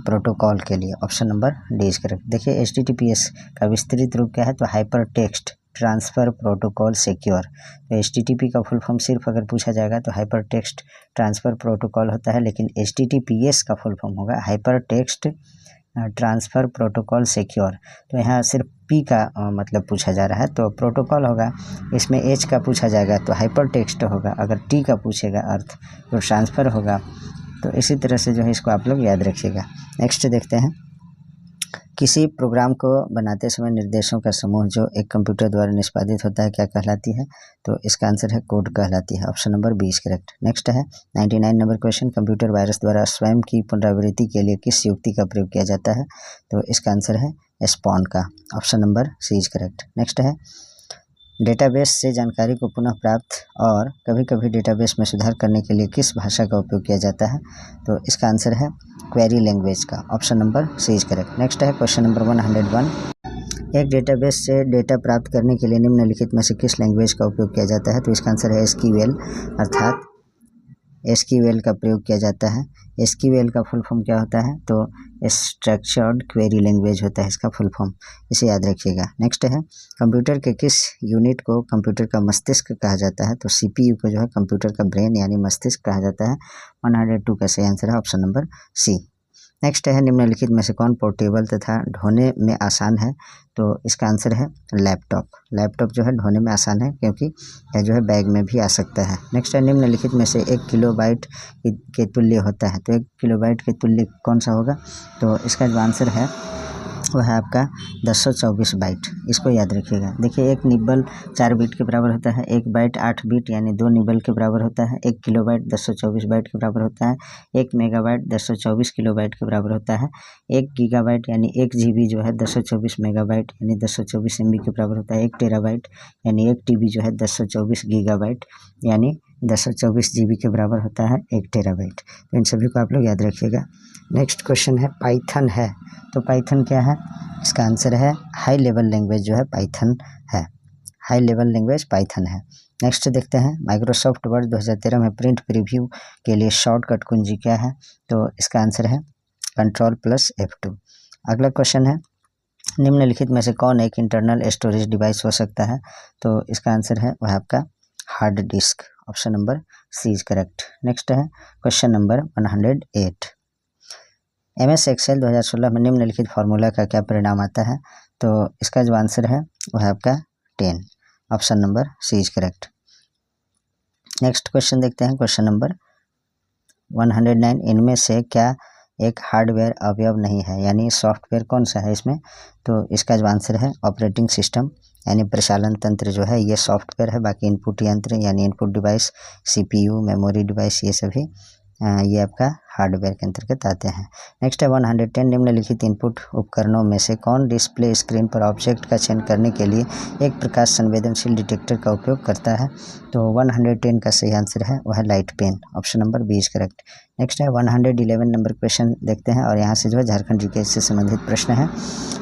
[SPEAKER 1] प्रोटोकॉल के लिए। Option number D is correct. देखिए HTTPS का विस्तृत रूप क्या है? तो hyper text transfer protocol secure. तो HTTP का फुल फॉर्म सिर्फ अगर पूछा जाएगा तो हाइपर टेक्स्ट ट्रांसफ़र प्रोटोकॉल होता है, लेकिन HTTPS का फुल फॉर्म होगा hyper text transfer protocol secure. तो यहाँ सिर्फ P का मतलब पूछा जा रहा है, तो प्रोटोकॉल होगा, इसमें H का पूछा जाएगा तो हाइपर टेक्स्ट होगा, अगर T का पूछेगा अर्थ तो ट्रांसफ़र होगा। तो इसी तरह से जो है इसको आप लोग याद रखिएगा। नेक्स्ट देखते हैं, किसी प्रोग्राम को बनाते समय निर्देशों का समूह जो एक कंप्यूटर द्वारा निष्पादित होता है क्या कहलाती है? तो इसका आंसर है कोड कहलाती है। Option number B is correct. Next है 99 नंबर क्वेश्चन, कंप्यूटर वायरस द्वारा स्वयं की पुनरावृत्ति के लिए किस युक्ति का प्रयोग किया जाता है? तो इसका आंसर है स्पॉन का। Option number C is correct. Next है, डेटाबेस से जानकारी को पुनः प्राप्त और कभी कभी डेटाबेस में सुधार करने के लिए किस भाषा का उपयोग किया जाता है? तो इसका आंसर है क्वेरी लैंग्वेज का। Option number C is correct. Next है क्वेश्चन नंबर 101, एक डेटाबेस से डेटा प्राप्त करने के लिए निम्नलिखित में से किस लैंग्वेज का उपयोग किया जाता है? तो इसका आंसर है SQL, अर्थात SQL का प्रयोग किया जाता है। SQL का फुल फॉर्म क्या होता है? तो स्ट्रक्चर्ड क्वेरी लैंग्वेज होता है इसका फुल फॉर्म, इसे याद रखिएगा। नेक्स्ट है, कंप्यूटर के किस यूनिट को कंप्यूटर का मस्तिष्क कहा जाता है? तो CPU को जो है कंप्यूटर का ब्रेन यानी मस्तिष्क कहा जाता है। 102 का सही आंसर है ऑप्शन नंबर सी। नेक्स्ट है निम्नलिखित में से कौन पोर्टेबल तथा ढोने में आसान है, तो इसका आंसर है लैपटॉप। लैपटॉप जो है ढोने में आसान है क्योंकि यह जो है बैग में भी आ सकता है। नेक्स्ट है निम्नलिखित में से 1 किलोबाइट के तुल्य होता है, तो 1 किलोबाइट के तुल्य कौन सा होगा, तो इसका जो आंसर है वह है आपका 1024 बाइट। इसको याद रखिएगा। देखिए एक निबल 4 बीट के बराबर होता है, 1 बाइट 8 बीट यानी 2 निबल के बराबर होता है, 1 किलोबाइट 1024 बाइट के बराबर होता है, 1 मेगाबाइट 1024 किलोबाइट के बराबर होता है, 1 गीगाबाइट यानी 1 GB जो है 1024 मेगाबाइट यानी 1024 MB के बराबर होता है, 1 टेराबाइट यानी 1 TB जो है 1024 गीगाबाइट यानी 1024 GB के बराबर होता है 1 टेराबाइट। तो इन सभी को आप लोग याद रखिएगा। नेक्स्ट क्वेश्चन है पाइथन है, तो पाइथन क्या है, इसका आंसर है हाई लेवल लैंग्वेज जो है पाइथन है। हाई लेवल लैंग्वेज पाइथन है। नेक्स्ट देखते हैं माइक्रोसॉफ्ट वर्ड 2013 में प्रिंट प्रीव्यू के लिए शॉर्टकट कुंजी क्या है, तो इसका आंसर है Ctrl+F2। अगला क्वेश्चन है निम्नलिखित में से कौन एक इंटरनल स्टोरेज डिवाइस हो सकता है, तो इसका आंसर है वह आपका hard disk. Option number C is correct. Next है क्वेश्चन नंबर 108। MS एक्सेल 2016 में निम्नलिखित फार्मूला का क्या परिणाम आता है, तो इसका जो आंसर है वह आपका 10। Option number C is correct. Next question देखते हैं क्वेश्चन नंबर 109। इनमें से क्या एक हार्डवेयर अवयव नहीं है, यानी सॉफ्टवेयर कौन सा है इसमें, तो इसका जो आंसर है ऑपरेटिंग सिस्टम यानी प्रचालन तंत्र जो है ये सॉफ्टवेयर है। बाकी इनपुट यंत्र यानी input device, CPU, memory device ये सभी ये आपका हार्डवेयर के अंतर्गत आते हैं। नेक्स्ट है 110। निम्नलिखित इनपुट उपकरणों में से कौन डिस्प्ले स्क्रीन पर ऑब्जेक्ट का चयन करने के लिए एक प्रकाश संवेदनशील डिटेक्टर का उपयोग करता है, तो 110 का सही आंसर है वह light pen. Option number B is correct. Next है 111 नंबर क्वेश्चन देखते हैं और यहाँ से जो है झारखंड जीके से संबंधित प्रश्न है।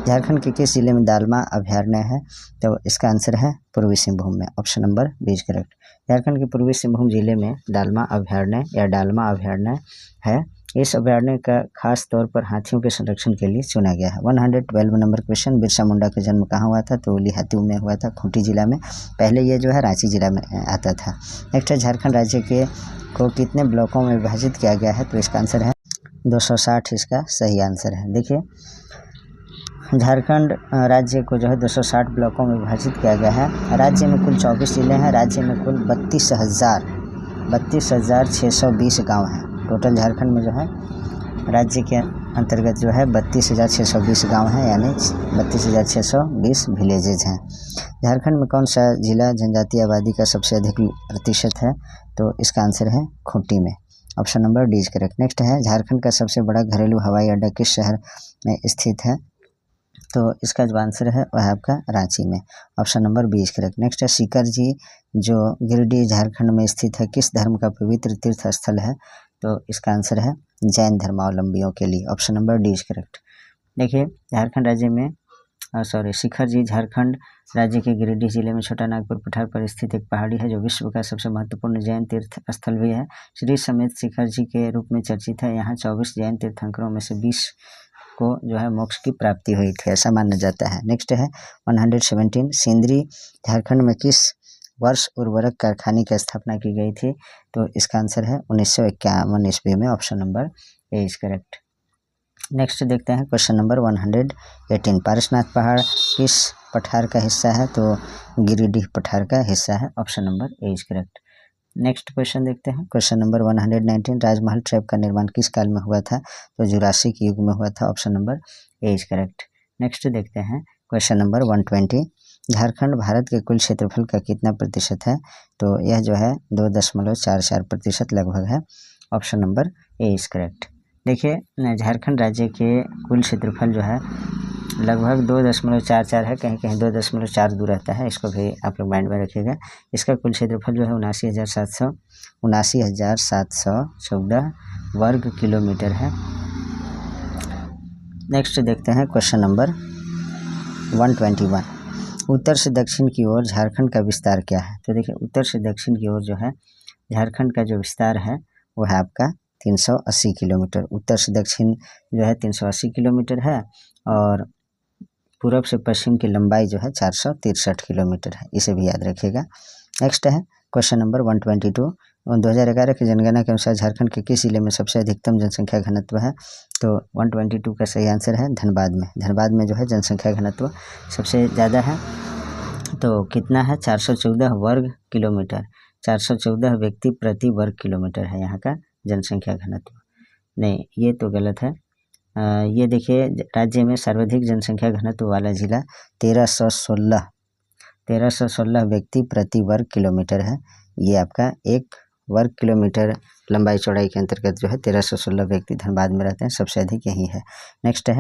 [SPEAKER 1] झारखंड के किस जिले में दालमा अभयारण्य है, तो इसका आंसर है पूर्वी सिंहभूम में। Option number B is correct. Jharkhand के पूर्वी सिंहभूम जिले में दालमा अभयारण्य या डालमा अभयारण्य है। इस अभयारण्य का खास तौर पर हाथियों के संरक्षण के लिए चुना गया है। 112 नंबर क्वेश्चन बिरसा मुंडा का जन्म कहाँ हुआ था, तो लिहातू में हुआ था, खूंटी जिला में। पहले ये जो है रांची जिला में आता था। नेक्स्ट है झारखंड राज्य के को कितने ब्लॉकों में विभाजित किया गया है, तो इसका आंसर है 260 इसका सही आंसर है। देखिए झारखंड राज्य को जो है 260 ब्लॉकों में विभाजित किया गया है। राज्य में कुल 24 जिले हैं। राज्य में कुल 32,620 गांव हैं। टोटल झारखंड में जो है राज्य के अंतर्गत जो है 32,620 गांव हैं यानी 32,620 विलेजेज हैं। झारखंड में कौन सा जिला जनजातीय आबादी का सबसे अधिक प्रतिशत है, तो इसका आंसर है खूंटी में। Option number D is correct. Next है झारखंड का सबसे बड़ा घरेलू हवाई अड्डा किस शहर में स्थित है, तो इसका जो आंसर है वह आपका रांची में। Option number B is correct. Next है सीकर जी जो गिरिडीह झारखंड में स्थित है किस धर्म का पवित्र तीर्थ स्थल है, तो इसका आंसर है जैन धर्मावलंबियों के लिए। Option number D is correct. देखिए झारखंड राज्य में शिखर जी झारखंड राज्य के गिरिडीह जिले में छोटा नागपुर पठार पर स्थित एक पहाड़ी है जो विश्व का सबसे महत्वपूर्ण जैन तीर्थ स्थल भी है। श्री समेत शिखर जी के रूप में चर्चित है। यहाँ 24 जैन तीर्थंकरों में से 20 को जो है मोक्ष की प्राप्ति हुई थी, ऐसा माना जाता है। नेक्स्ट है 117। सिंदरी झारखंड में किस वर्ष उर्वरक कारखाने की स्थापना की गई थी, तो इसका आंसर है 1951 ईस्वी में। Option number A is correct. Next देखते हैं क्वेश्चन नंबर 118। पारसनाथ पहाड़ किस पठार का हिस्सा है, तो गिरिडीह पठार का हिस्सा है। Option number A is correct. Next question देखते हैं क्वेश्चन नंबर 119। राजमहल ट्रैप का निर्माण किस काल में हुआ था, तो जुरासिक युग में हुआ था। Option number A is correct. Next देखते हैं क्वेश्चन नंबर 120। झारखंड भारत के कुल क्षेत्रफल का कितना प्रतिशत है, तो यह जो है 2.44% लगभग है। Option number A is correct. देखिए झारखंड राज्य के कुल क्षेत्रफल जो है लगभग 2.44 है, कहीं कहीं 2.42 रहता है, इसको भी आप लोग माइंड में रखिएगा। इसका कुल क्षेत्रफल जो है 79,714 वर्ग किलोमीटर है। नेक्स्ट देखते हैं क्वेश्चन नंबर 121। उत्तर से दक्षिण की ओर झारखंड का विस्तार क्या है, तो देखिए उत्तर से दक्षिण की ओर जो है झारखंड का जो विस्तार है वो है आपका 380 किलोमीटर। उत्तर से दक्षिण जो है 380 किलोमीटर है और पूरब से पश्चिम की लंबाई जो है 463 किलोमीटर है, इसे भी याद रखिएगा। नेक्स्ट है क्वेश्चन नंबर 122। 2011 की जनगणना के अनुसार झारखंड के किस जिले में सबसे अधिकतम जनसंख्या घनत्व है? तो 122 का सही आंसर है धनबाद में। धनबाद में जो है जनसंख्या घनत्व सबसे ज़्यादा है। तो कितना है? 414 वर्ग किलोमीटर। 414 व्यक्ति प्रति वर्ग किलोमीटर है यहाँ का जनसंख्या घनत्व। नहीं, ये तो गलत है। ये देखिए, राज्य में सर्वाधिक जनसंख्या घनत्व वाला जिला 1316 व्यक्ति प्रति वर्ग किलोमीटर है। ये आपका 1 वर्ग किलोमीटर लंबाई चौड़ाई के अंतर्गत जो है 1316 व्यक्ति धनबाद में रहते हैं, सबसे अधिक यही है। नेक्स्ट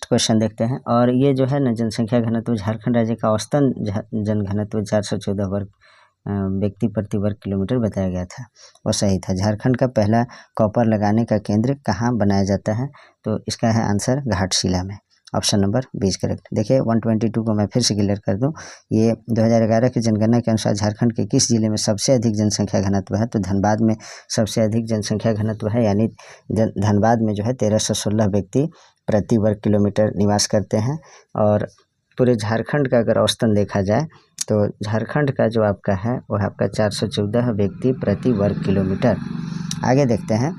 [SPEAKER 1] क्वेश्चन देखते हैं। और ये जो है ना जनसंख्या घनत्व झारखंड राज्य का औसतन जन घनत्व 414 वर्ग व्यक्ति प्रति वर्ग किलोमीटर बताया गया था, वो सही था। झारखंड का पहला कॉपर लगाने का केंद्र कहाँ बनाया जाता है? तो इसका है आंसर घाटशिला में। Option number 20 correct. देखिए 122 को मैं फिर से क्लियर कर दूं। ये 2011 की जनगणना के अनुसार झारखंड के किस जिले में सबसे अधिक जनसंख्या घनत्व है? तो धनबाद में सबसे अधिक जनसंख्या घनत्व है, यानी धनबाद में जो है 1316 व्यक्ति प्रति वर्ग किलोमीटर निवास करते हैं। और पूरे झारखंड का अगर औसतन देखा जाए तो झारखंड का जो आपका है वह आपका 414 व्यक्ति प्रति वर्ग किलोमीटर। आगे देखते हैं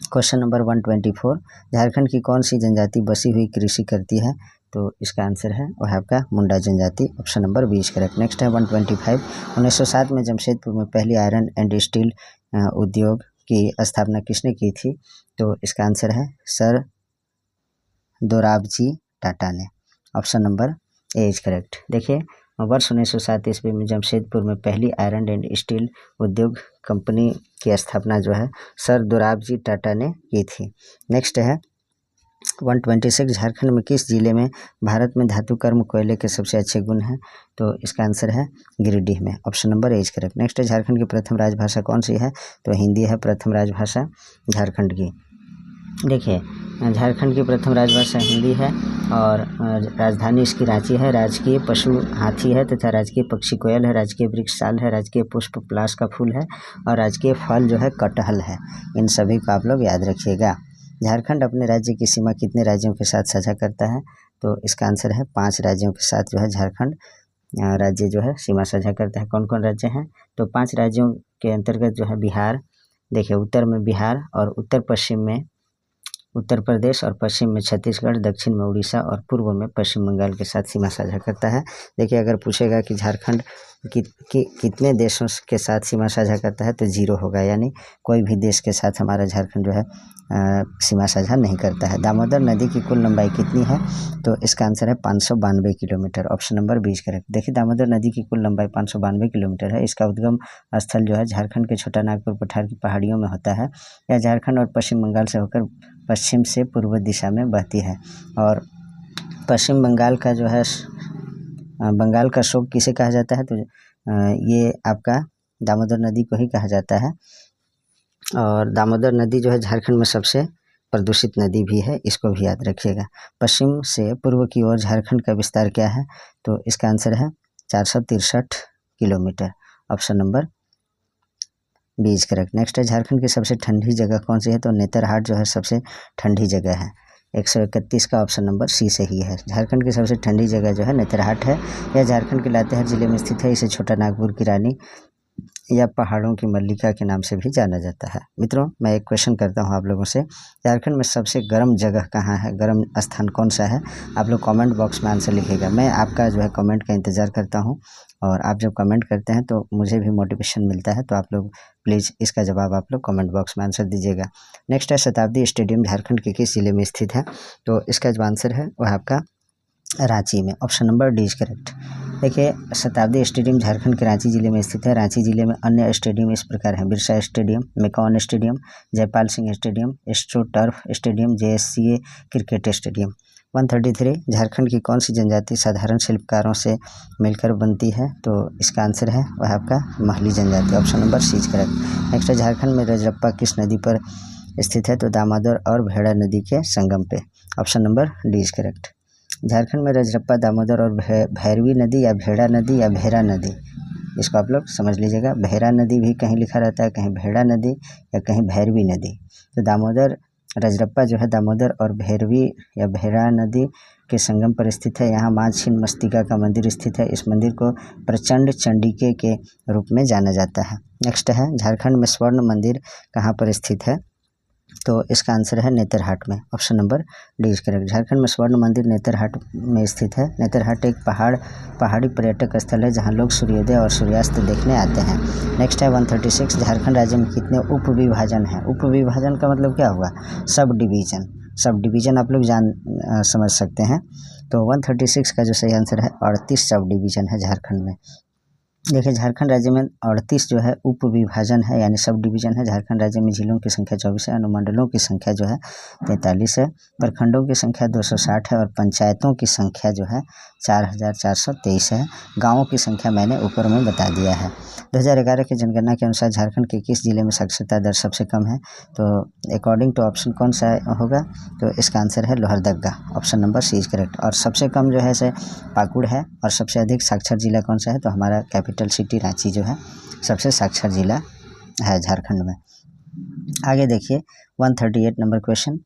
[SPEAKER 1] क्वेश्चन नंबर 124। झारखंड की कौन सी जनजाति बसी हुई कृषि करती है? तो इसका आंसर है वह आपका मुंडा जनजाति। Option number 20 correct. नेक्स्ट है 125। 1907 में जमशेदपुर में पहली आयरन एंड स्टील उद्योग की स्थापना किसने की थी? तो इसका आंसर है सर दोराबजी टाटा ने। Option number A is correct. देखिए वर्ष 1907 ईस्वी में जमशेदपुर में पहली आयरन एंड स्टील उद्योग कंपनी की स्थापना जो है सर दोराबजी टाटा ने की थी। नेक्स्ट है 126। झारखंड में किस जिले में भारत में धातु कर्म कोयले के सबसे अच्छे गुण हैं? तो इसका आंसर है गिरिडीह में। Option number A is correct. Next है झारखंड की प्रथम राजभाषा कौन सी है? तो हिंदी है प्रथम राजभाषा झारखंड की। देखिए झारखंड की प्रथम राजभाषा हिंदी है और राजधानी इसकी रांची है। राजकीय पशु हाथी है तथा राजकीय पक्षी कोयल है। राजकीय वृक्ष साल है। राजकीय पुष्प पलाश का फूल है और राजकीय फल जो है कटहल है। इन सभी को आप लोग याद रखिएगा। झारखंड अपने राज्य की सीमा कितने राज्यों के साथ साझा करता है? तो इसका आंसर है 5 राज्यों के साथ जो है झारखंड राज्य जो है सीमा साझा करता है। कौन कौन राज्य हैं? तो 5 राज्यों के अंतर्गत जो है बिहार, देखिए उत्तर में बिहार और उत्तर पश्चिम में उत्तर प्रदेश और पश्चिम में छत्तीसगढ़, दक्षिण में उड़ीसा और पूर्व में पश्चिम बंगाल के साथ सीमा साझा करता है। देखिए अगर पूछेगा कि झारखंड कितने देशों के साथ सीमा साझा करता है तो 0 होगा, यानी कोई भी देश के साथ हमारा झारखंड जो है सीमा साझा नहीं करता है। दामोदर नदी की कुल लंबाई कितनी है? तो इसका आंसर है 592 किलोमीटर। Option number 20 correct. देखिए दामोदर नदी की कुल लंबाई 592 किलोमीटर है। इसका उद्गम स्थल जो है झारखंड के छोटा नागपुर पठार की पहाड़ियों में होता है। यह झारखंड और पश्चिम बंगाल से होकर पश्चिम से पूर्व दिशा में बहती है। और पश्चिम बंगाल का जो है बंगाल का शोक किसे कहा जाता है? तो ये आपका दामोदर नदी को ही कहा जाता है। और दामोदर नदी जो है झारखंड में सबसे प्रदूषित नदी भी है, इसको भी याद रखिएगा। पश्चिम से पूर्व की ओर झारखंड का विस्तार क्या है? तो इसका आंसर है 463 kilometre. Option number 20 correct. Next है झारखंड की सबसे ठंडी जगह कौन सी है? तो नेतरहाट जो है सबसे ठंडी जगह है। 131 का ऑप्शन नंबर सी सही है। झारखंड की सबसे ठंडी जगह जो है नेतरहाट है। यह झारखंड के लातेहार जिले में स्थित है। इसे छोटा नागपुर की रानी या पहाड़ों की मल्लिका के नाम से भी जाना जाता है। मित्रों मैं एक क्वेश्चन करता हूँ आप लोगों से, झारखंड में सबसे गर्म जगह कहाँ है? गर्म स्थान कौन सा है? आप लोग कमेंट बॉक्स में आंसर लिखिएगा। मैं आपका जो है कमेंट का इंतज़ार करता हूँ और आप जब कमेंट करते हैं तो मुझे भी मोटिवेशन मिलता है। तो आप लोग प्लीज़ इसका जवाब आप लोग कमेंट बॉक्स में आंसर दीजिएगा। नेक्स्ट है शताब्दी स्टेडियम झारखंड के किस जिले में स्थित है? तो इसका जो आंसर है वह आपका रांची में। Option number D is correct. देखिए शताब्दी स्टेडियम झारखंड के रांची जिले में स्थित है। रांची जिले में अन्य स्टेडियम इस प्रकार हैं: Birsa stadium, MECON stadium, Jaipal Singh stadium, astro turf stadium, JSCA cricket stadium. 133 Jharkhand की कौन सी जनजाति साधारण शिल्पकारों से मिलकर बनती है? तो इसका आंसर है वह आपका महली जनजाति। Option number C is correct. Next है झारखंड में रजरप्पा किस नदी पर स्थित है? तो दामोदर और भेड़ा नदी के संगम पे। Option number D is correct. Jharkhand में रजरप्पा, दामोदर और भैरवी नदी या भेड़ा नदी या भेरा नदी, इसको आप लोग समझ लीजिएगा। भेरा नदी भी कहीं लिखा रहता है, कहीं भेड़ा नदी या कहीं भैरवी नदी। तो दामोदर रजरप्पा जो है दामोदर और भैरवी या भेरा नदी के संगम पर स्थित है। यहाँ माँ छिन्नमस्तिका का मंदिर स्थित है। इस मंदिर को प्रचंड चंडिके के रूप में जाना जाता है। नेक्स्ट है झारखंड में स्वर्ण मंदिर कहाँ पर स्थित है, तो इसका आंसर है नेतरहाट में। Option number D is correct. Jharkhand में स्वर्ण मंदिर नेतरहाट में स्थित है। नेतरहाट एक पहाड़ी पर्यटक स्थल है जहां लोग सूर्योदय और सूर्यास्त देखने आते हैं। नेक्स्ट है 136, झारखंड राज्य में कितने उप विभाजन हैं। उप विभाजन का मतलब क्या हुआ, सब डिवीज़न आप लोग समझ सकते हैं। तो 136 का जो सही आंसर है 38 सब डिवीज़न है झारखंड में। देखिए झारखंड राज्य में 38 जो है उप विभाजन है यानी सब डिवीज़न है। झारखंड राज्य में जिलों की संख्या 24 है, अनुमंडलों की संख्या जो है 43 है, प्रखंडों की संख्या 260 है और पंचायतों की संख्या जो है 4423 है। गाँवों की संख्या मैंने ऊपर में बता दिया है। 2011 की जनगणना के अनुसार झारखंड के किस जिले में साक्षरता दर सबसे कम है, तो अकॉर्डिंग टू ऑप्शन कौन सा होगा, तो इसका आंसर है Lohardaga. Option number C is correct. और सबसे कम जो है से पाकुड़ है और सबसे अधिक साक्षर जिला कौन सा है, तो हमारा कैपिटल सिटी रांची जो है सबसे साक्षर जिला है झारखंड में। आगे देखिए 138 नंबर क्वेश्चन।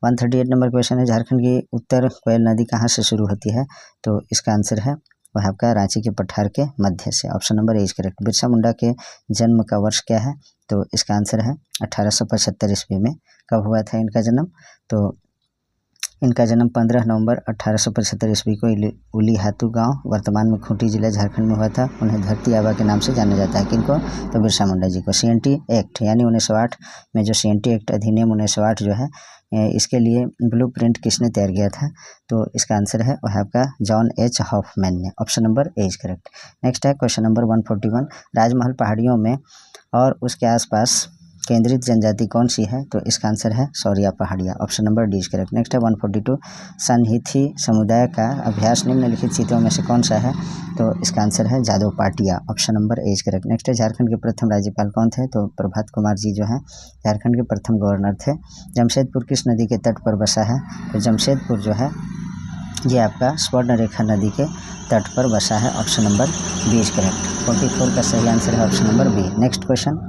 [SPEAKER 1] 138 नंबर क्वेश्चन है झारखंड की उत्तर कोयल नदी कहाँ से शुरू होती है, तो इसका आंसर है वह आपका रांची के पठार के मध्य से। Option number A is correct. Birsa Munda के जन्म का वर्ष क्या है, तो इसका आंसर है 1875 ईस्वी में। कब हुआ था इनका जन्म, तो इनका जन्म 15 नवंबर 1875 ईस्वी को उलीहातू गांव वर्तमान में खूंटी जिला झारखंड में हुआ था। उन्हें धरती आबा के नाम से जाना जाता है। किनको, तो बिरसा मुंडा जी को। CNT एक्ट यानी 1908 में जो CNT एक्ट अधिनियम 1908 जो है इसके लिए ब्लूप्रिंट किसने तैयार किया था, तो इसका आंसर है वह आपका जॉन H हॉफमैन ने। Option number A is correct. Next है क्वेश्चन नंबर 141, राजमहल पहाड़ियों में और उसके आसपास केंद्रित जनजाति कौन सी है, तो इसका आंसर है Sauria Paharia. Option number D is correct. Next है 142, सनहिथी समुदाय का अभ्यास निम्नलिखित चीतों में से कौन सा है, तो इसका आंसर है Jadav Patia. Option number A is correct. Next है झारखंड के प्रथम राज्यपाल कौन थे, तो प्रभात कुमार जी जो है झारखंड के प्रथम गवर्नर थे। जमशेदपुर किस नदी के तट पर बसा है, तो जमशेदपुर जो है ये आपका स्वर्णरेखा नदी के तट पर बसा है। Option number B is correct. 44 का सही आंसर है option number B. Next question,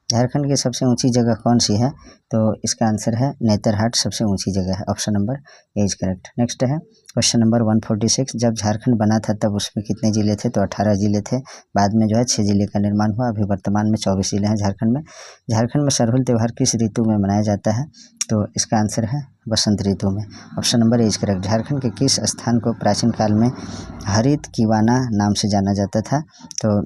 [SPEAKER 1] Jharkhand की सबसे ऊंची जगह कौन सी है, तो इसका आंसर है नेतरहाट सबसे ऊंची जगह है। Option number A is correct. Next है क्वेश्चन नंबर 146, जब झारखंड बना था तब उसमें कितने ज़िले थे, तो 18 ज़िले थे। बाद में जो है 6 ज़िले का निर्माण हुआ। अभी वर्तमान में 24 ज़िले हैं झारखंड में। झारखंड में सरहुल त्यौहार किस ऋतु में मनाया जाता है, तो इसका आंसर है बसंत ऋतु में। Option number A is correct. Jharkhand के किस स्थान को प्राचीन काल में हरित कीवाना नाम से जाना जाता था, तो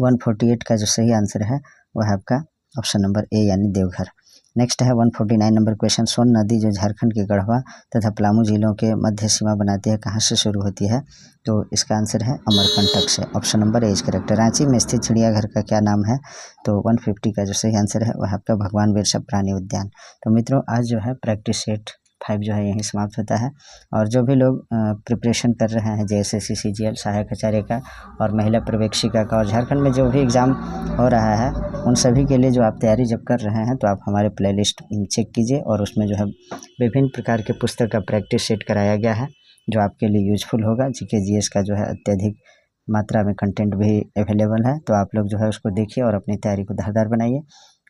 [SPEAKER 1] 148 का जो सही आंसर है वह आपका ऑप्शन नंबर ए यानी देवघर। नेक्स्ट है 149 नंबर क्वेश्चन, सोन नदी जो झारखंड के गढ़वा तथा पलामू जिलों के मध्य सीमा बनाती है कहाँ से शुरू होती है, तो इसका आंसर है अमरकंटक से। Option number A is correct. Ranchi में स्थित चिड़ियाघर का क्या नाम है, तो 150 का जो सही आंसर है वह आपका भगवान बिरसा प्राणी उद्यान। तो मित्रों आज जो है प्रैक्टिस सेट 5 जो है यहीं समाप्त होता है। और जो भी लोग प्रिपरेशन कर रहे हैं JSSC CGL सहायक आचार्य का और महिला पर्यवेक्षिका का और झारखंड में जो भी एग्ज़ाम हो रहा है उन सभी के लिए जो आप तैयारी जब कर रहे हैं तो आप हमारे प्लेलिस्ट चेक कीजिए और उसमें जो है विभिन्न प्रकार के पुस्तक का प्रैक्टिस सेट कराया गया है जो आपके लिए यूजफुल होगा। GK GS का जो है अत्यधिक मात्रा में कंटेंट भी अवेलेबल है, तो आप लोग जो है उसको देखिए और अपनी तैयारी को धारदार बनाइए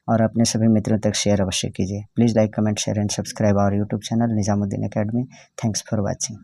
[SPEAKER 1] और अपने सभी मित्रों तक शेयर अवश्य कीजिए। Please like, comment, share and subscribe our YouTube channel Nizamuddin academy. Thanks for watching.